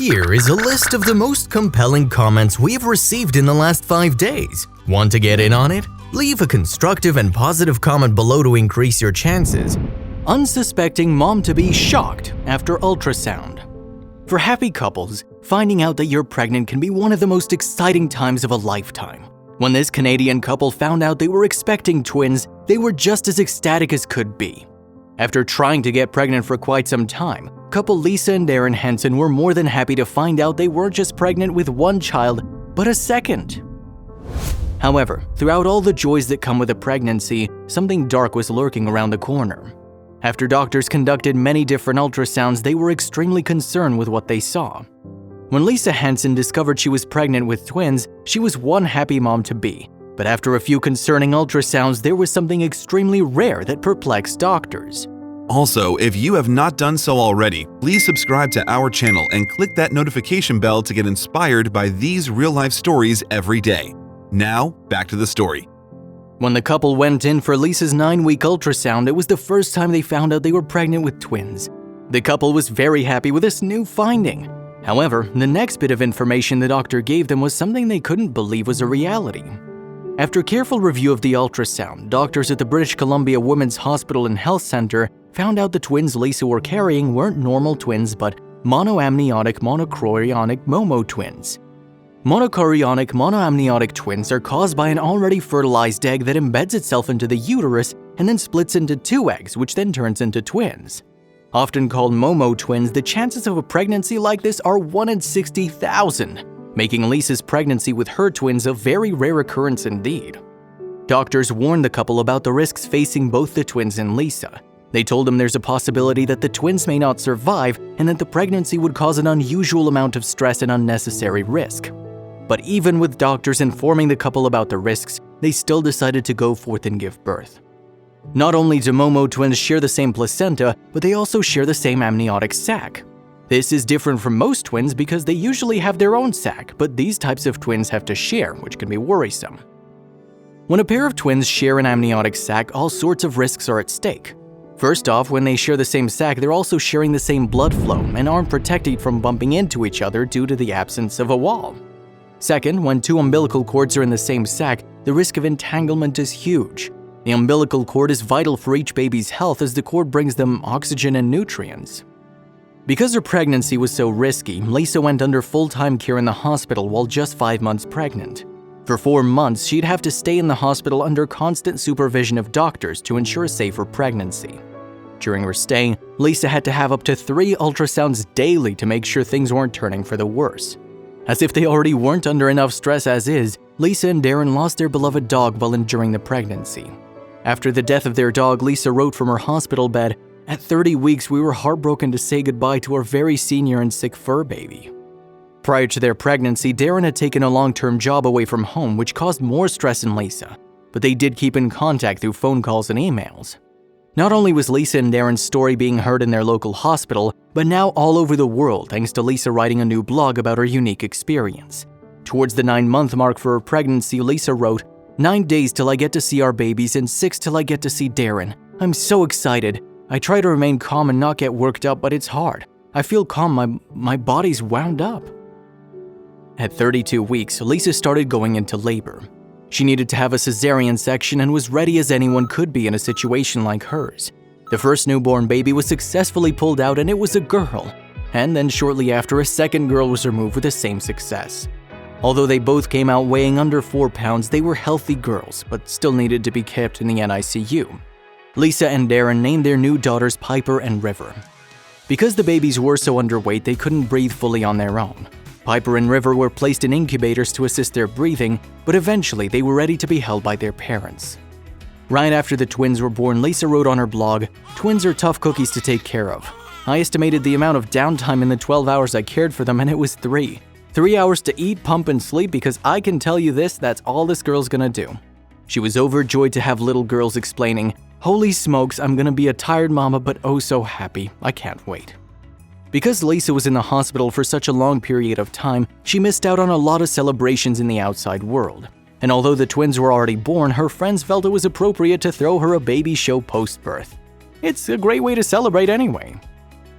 Here is a list of the most compelling comments we've received in the last 5 days. Want to get in on it? Leave a constructive and positive comment below to increase your chances. Unsuspecting mom-to-be shocked after ultrasound. For happy couples, finding out that you're pregnant can be one of the most exciting times of a lifetime. When this Canadian couple found out they were expecting twins, they were just as ecstatic as could be. After trying to get pregnant for quite some time, couple Lisa and Darren Henson were more than happy to find out they weren't just pregnant with one child, but a second. However, throughout all the joys that come with a pregnancy, something dark was lurking around the corner. After doctors conducted many different ultrasounds, they were extremely concerned with what they saw. When Lisa Henson discovered she was pregnant with twins, she was one happy mom-to-be. But after a few concerning ultrasounds, there was something extremely rare that perplexed doctors. Also, if you have not done so already, please subscribe to our channel and click that notification bell to get inspired by these real-life stories every day. Now, back to the story. When the couple went in for Lisa's 9-week ultrasound, it was the first time they found out they were pregnant with twins. The couple was very happy with this new finding. However, the next bit of information the doctor gave them was something they couldn't believe was a reality. After careful review of the ultrasound, doctors at the British Columbia Women's Hospital and Health Center found out the twins Lisa were carrying weren't normal twins but monoamniotic monochorionic momo twins. Monochorionic monoamniotic twins are caused by an already fertilized egg that embeds itself into the uterus and then splits into 2 eggs, which then turns into twins. Often called momo twins, the chances of a pregnancy like this are 1 in 60,000, making Lisa's pregnancy with her twins a very rare occurrence indeed. Doctors warned the couple about the risks facing both the twins and Lisa. They told them there's a possibility that the twins may not survive and that the pregnancy would cause an unusual amount of stress and unnecessary risk. But even with doctors informing the couple about the risks, they still decided to go forth and give birth. Not only do momo twins share the same placenta, but they also share the same amniotic sac. This is different from most twins because they usually have their own sac, but these types of twins have to share, which can be worrisome. When a pair of twins share an amniotic sac, all sorts of risks are at stake. First off, when they share the same sac, they're also sharing the same blood flow and aren't protected from bumping into each other due to the absence of a wall. Second, when 2 umbilical cords are in the same sac, the risk of entanglement is huge. The umbilical cord is vital for each baby's health as the cord brings them oxygen and nutrients. Because her pregnancy was so risky, Lisa went under full-time care in the hospital while just 5 months pregnant. For 4 months, she'd have to stay in the hospital under constant supervision of doctors to ensure a safer pregnancy. During her stay, Lisa had to have up to 3 ultrasounds daily to make sure things weren't turning for the worse. As if they already weren't under enough stress as is, Lisa and Darren lost their beloved dog while enduring the pregnancy. After the death of their dog, Lisa wrote from her hospital bed, "At 30 weeks, we were heartbroken to say goodbye to our very senior and sick fur baby." Prior to their pregnancy, Darren had taken a long-term job away from home, which caused more stress in Lisa, but they did keep in contact through phone calls and emails. Not only was Lisa and Darren's story being heard in their local hospital, but now all over the world thanks to Lisa writing a new blog about her unique experience. Towards the 9-month mark for her pregnancy, Lisa wrote, "9 days till I get to see our babies and 6 till I get to see Darren. I'm so excited. I try to remain calm and not get worked up, but it's hard. I feel calm, my body's wound up." At 32 weeks, Lisa started going into labor. She needed to have a cesarean section and was ready as anyone could be in a situation like hers. The first newborn baby was successfully pulled out and it was a girl. And then shortly after, a second girl was removed with the same success. Although they both came out weighing under 4 pounds, they were healthy girls, but still needed to be kept in the NICU. Lisa and Darren named their new daughters Piper and River. Because the babies were so underweight, they couldn't breathe fully on their own. Piper and River were placed in incubators to assist their breathing, but eventually they were ready to be held by their parents. Right after the twins were born, Lisa wrote on her blog, "Twins are tough cookies to take care of. I estimated the amount of downtime in the 12 hours I cared for them and it was 3. 3 hours to eat, pump, and sleep because I can tell you this, that's all this girl's gonna do." She was overjoyed to have little girls explaining, "Holy smokes, I'm gonna be a tired mama, but oh so happy. I can't wait." Because Lisa was in the hospital for such a long period of time, she missed out on a lot of celebrations in the outside world. And although the twins were already born, her friends felt it was appropriate to throw her a baby show post-birth. It's a great way to celebrate anyway.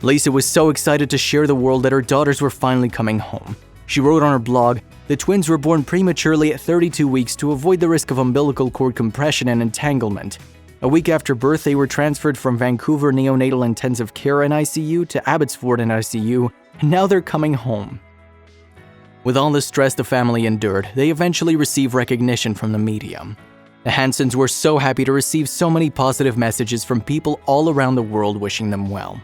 Lisa was so excited to share the world that her daughters were finally coming home. She wrote on her blog, "The twins were born prematurely at 32 weeks to avoid the risk of umbilical cord compression and entanglement. A week after birth, they were transferred from Vancouver Neonatal Intensive Care NICU to Abbotsford NICU, and now they're coming home." With all the stress the family endured, they eventually received recognition from the media. The Hansons were so happy to receive so many positive messages from people all around the world wishing them well.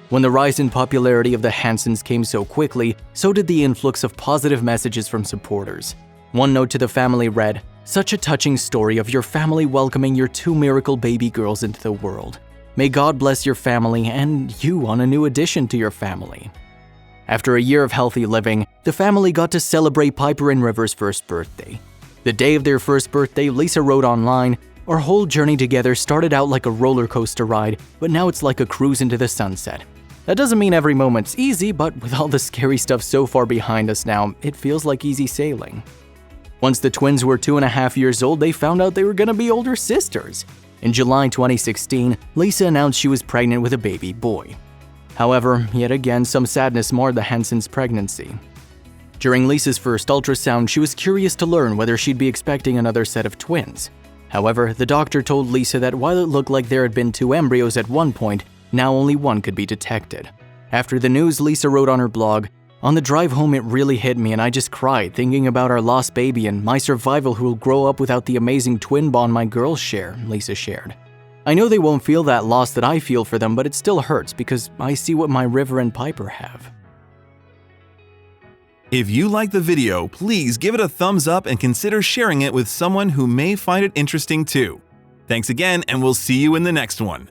When the rise in popularity of the Hansons came so quickly, so did the influx of positive messages from supporters. One note to the family read, "Such a touching story of your family welcoming your two miracle baby girls into the world. May God bless your family and you on a new addition to your family." After a year of healthy living, the family got to celebrate Piper and River's first birthday. The day of their first birthday, Lisa wrote online, "Our whole journey together started out like a roller coaster ride, but now it's like a cruise into the sunset. That doesn't mean every moment's easy, but with all the scary stuff so far behind us now, it feels like easy sailing." Once the twins were 2.5 years old, they found out they were gonna be older sisters. In July 2016, Lisa announced she was pregnant with a baby boy. However, yet again, some sadness marred the Hansons' pregnancy. During Lisa's first ultrasound, she was curious to learn whether she'd be expecting another set of twins. However, the doctor told Lisa that while it looked like there had been 2 embryos at one point, now only 1 could be detected. After the news, Lisa wrote on her blog, "On the drive home it really hit me and I just cried thinking about our lost baby and my survival who will grow up without the amazing twin bond my girls share," Lisa shared. "I know they won't feel that loss that I feel for them, but it still hurts because I see what my River and Piper have." If you like the video, please give it a thumbs up and consider sharing it with someone who may find it interesting too. Thanks again, and we'll see you in the next one.